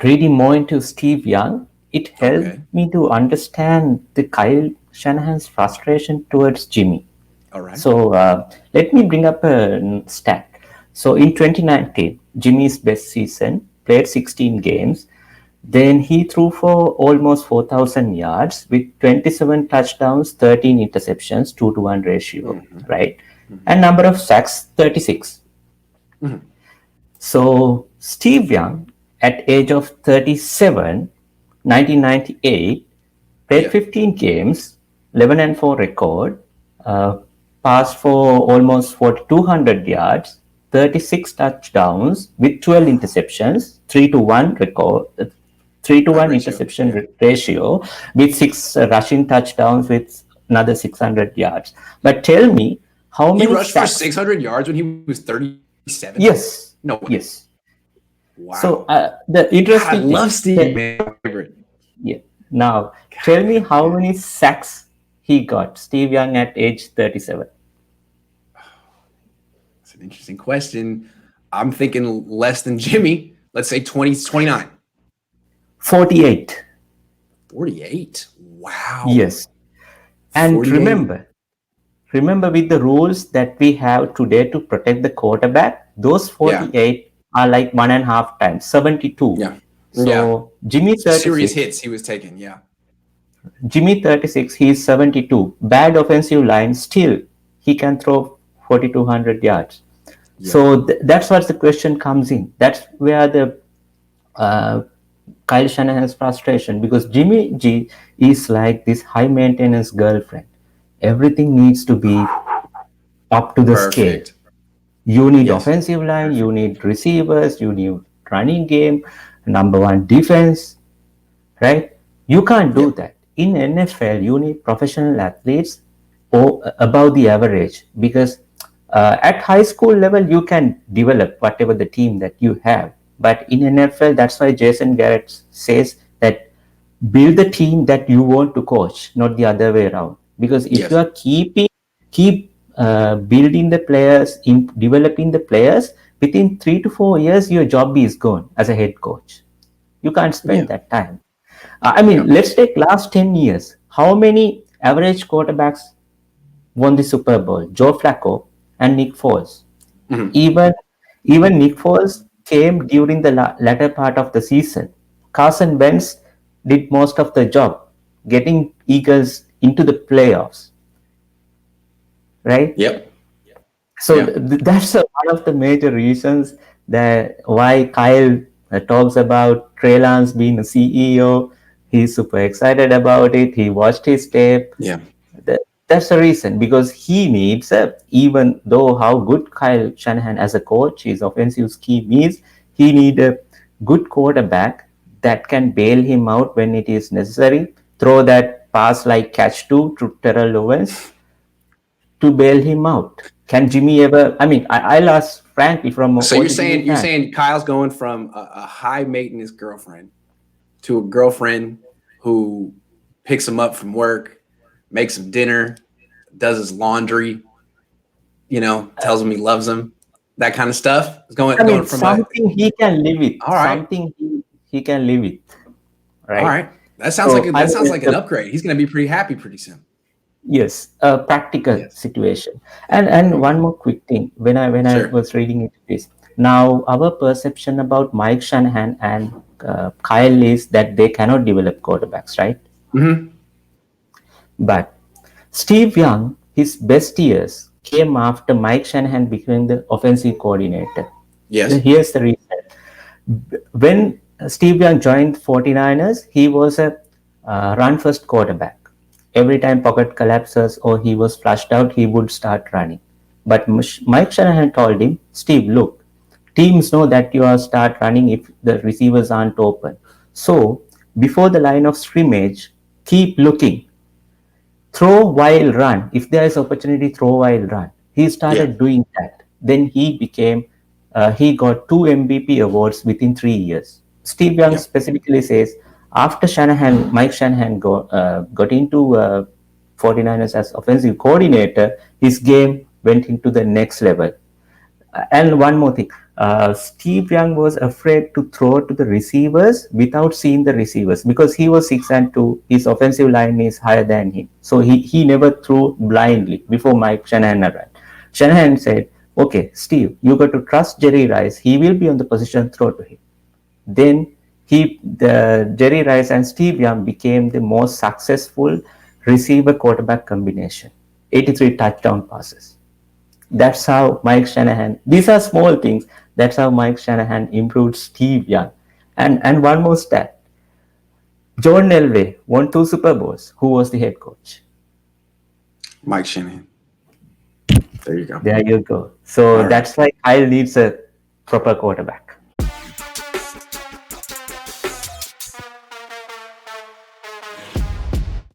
reading more into Steve Young, it helped Okay. me to understand the Kyle Shanahan's frustration towards Jimmy. All right. So let me bring up a stat. So in 2019, Jimmy's best season, played 16 games. Then he threw for almost 4,000 yards with 27 touchdowns, 13 interceptions, 2 to 1 ratio, Mm-hmm. right? Mm-hmm. And number of sacks, 36. Mm-hmm. So Steve Young, at age of 37, 1998, played Yeah. 15 games, 11 and 4 record, uh, passed for almost 4,200 yards, 36 touchdowns with 12 interceptions, 3 to 1 record, 3 to 1 Ratio. interception Yeah. ratio with 6 rushing touchdowns with another 600 yards. But tell me, how He many rushed for sacks? 600 yards when he was 37? Yes, No way. yes. Wow. So the God, I interesting love thing, Steve, man. My favorite. yeah. Now, God tell me damn. how many sacks he got, Steve Young at age 37. That's an interesting question. I'm thinking less than Jimmy. Let's say 20, 29. 48. 48. Wow. Yes. And 48. remember with the rules that we have today to protect the quarterback, those Yeah. 48 are like 1.5 times, 72. Yeah. Yeah. So Jimmy Some serious 36, hits he was taking. Yeah. Jimmy 36, he's 72. Bad offensive line, still he can throw 4,200 yards. Yeah. So that's what the question comes in. That's where the uh, Kyle Shanahan's frustration, because Jimmy G is like this high maintenance girlfriend. Everything needs to be up to the scale. Perfect. You need Yes. offensive line, you Perfect. need receivers, you need running game, number one defense, right? You can't do Yep. that. In NFL, you need professional athletes above the average, because at high school level, you can develop whatever the team that you have. But in NFL, that's why Jason Garrett says that build the team that you want to coach, not the other way around. Because if you Yes. are keep building the players, in developing the players, within 3 to 4 years, your job is gone as a head coach. You can't spend Yeah. that time. I mean, Yeah. let's take last 10 years. How many average quarterbacks won the Super Bowl? Joe Flacco and Nick Foles. Mhm. Even even Nick Foles came during the latter part of the season. Carson Wentz did most of the job, getting Eagles into the playoffs, right? Yep. So Yeah. that's one of the major reasons that why Kyle talks about Trey Lance being a CEO. He's super excited about it. He watched his tape. Yeah. That's the reason, because he needs even though how good Kyle Shanahan as a coach, his offensive scheme is, he need a good quarterback that can bail him out when it is necessary. Throw that pass like catch to Terrell Owens to bail him out. Can Jimmy ever? I mean, I'll ask frankly from So all the Jimmy you're fans. saying Kyle's going from a high maintenance girlfriend to a girlfriend who picks him up from work, makes him dinner, does his laundry, tells him he loves him, that kind of stuff. It's I going mean, from a something he can live with. all right, Something he can live with, all right? right. That sounds like So I that sounds mean, like an upgrade. He's going to be pretty happy pretty soon. yes, a practical Yes. situation. And Okay. one more quick thing, when I Sure. was reading it is, now our perception about Mike Shanahan and Kyle is that they cannot develop quarterbacks, right? Hmm. But Steve Young, his best years came after Mike Shanahan became the offensive coordinator. Yes. Here's the reason. When Steve Young joined 49ers, he was a run first quarterback. Every time pocket collapses or he was flushed out, he would start running. But Mike Shanahan told him, Steve, look, teams know that you are start running if the receivers aren't open. So before the line of scrimmage, keep looking. Throw while run. If there is opportunity, throw while run. He Yeah. started doing that. Then he got two MVP awards within 3 years. Steve Young Yeah. specifically says after Mike Shanahan got into 49ers as offensive coordinator, his game went into the next level. And one more thing. Steve Young was afraid to throw to the receivers without seeing the receivers because he was 6'2". His offensive line is higher than him, so he never threw blindly before Mike Shanahan arrived. Shanahan said, "Okay, Steve, you got to trust Jerry Rice. He will be on the position. Throw to him." Then the Jerry Rice and Steve Young became the most successful receiver quarterback combination. 83 touchdown passes. That's how Mike Shanahan. These are small things. That's how Mike Shanahan improved Steve Young. And one more stat: John Elway won 2 Super Bowls. Who was the head coach? Mike Shanahan. There you go. There you go. So All right. that's why Kyle needs a proper quarterback.